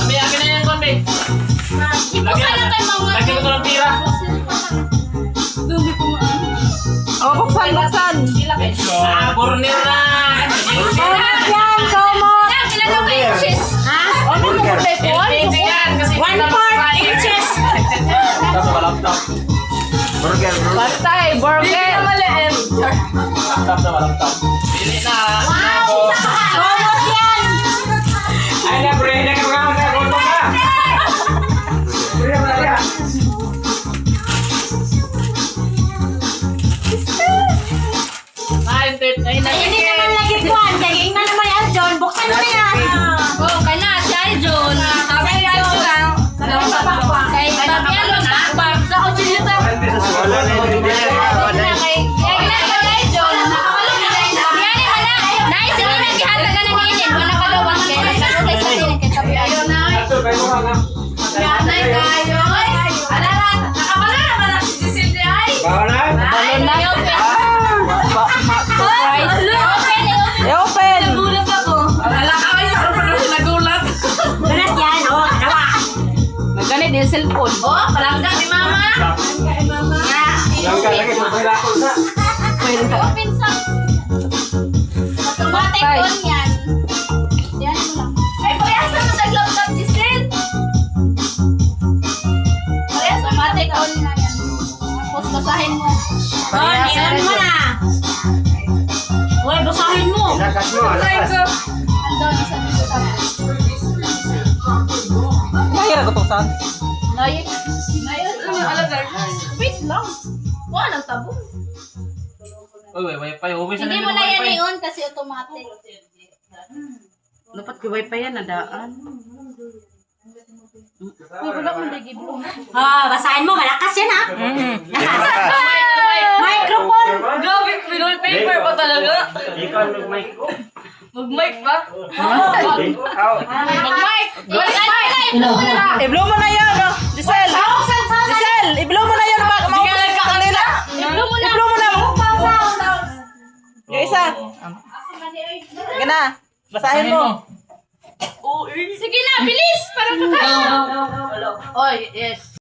Abi, akin na yan, konti. Lagyan ko ito ng tira. Oh, buksan. Burner na. Komot yan, komot. Burger. LPG yan. Kasi 1/4 inches. Laptop. Burger. Patay, burger. Laptop. Pili na. Komot yan. Ay na, pre. Nagkakaroon na. Goto na. Hindi naman lagi buwan. Kaya na naman yan, John. Buksan mo na yan. Oh, kaya si Arjon. Sabi ni Arjon lang. Kay Tabialo na. Sa Ochilita. Wala na yung Kay Arjon. Yan eh, wala. Naisip mo naghihataga ng inin. Wala ka daw. Kaya nagkasakay sa inin. Kay Tabialo na. Yanay kayo. Alala, nakabala naman ang si Giselle ay. Bawala. Balon na. I-open. Nagulat ako. Alala ka kayo. Ano pa naman nagulat? Ganat yan, oh. Kanawa. Nagganit din cellphone. Oh, palanggang ni Mama. Open sa. Automatic on yan. Yan mo lang. Ay, parehas na sa laptop, Giselle. Parehas automatic on na yan. Tapos basahin mo. Oh, niyan mo na. Uy, basahin mo. Lakas mo, lakas. Andun sa laptop. Mahirap ko itong saan. Ngayon. Wait lang. Wala nang tabong. Uy, wifi. Uwi sa Hindi mo na yan i-on kasi automatic. Dapat ko wifi yan, nadaan. Uy, wala mo lagi bro. Ah, basahin mo. Malakas yan, ha? Microphone. Grabe, Pinoy paper pa talaga. Ikaw mag-mic. Mag-mic ba? Ikaw. Mag-mic! Mag-mic! I-blow mo na yan, oh. Giselle. Giselle, i-blow mo na yan. Hindi ka nagkakanila. I-blow mo na. I-blow mo na. Yung isa. Sige na. Basahin mo. Sige na, bilis! Para kakain. Oy, yes.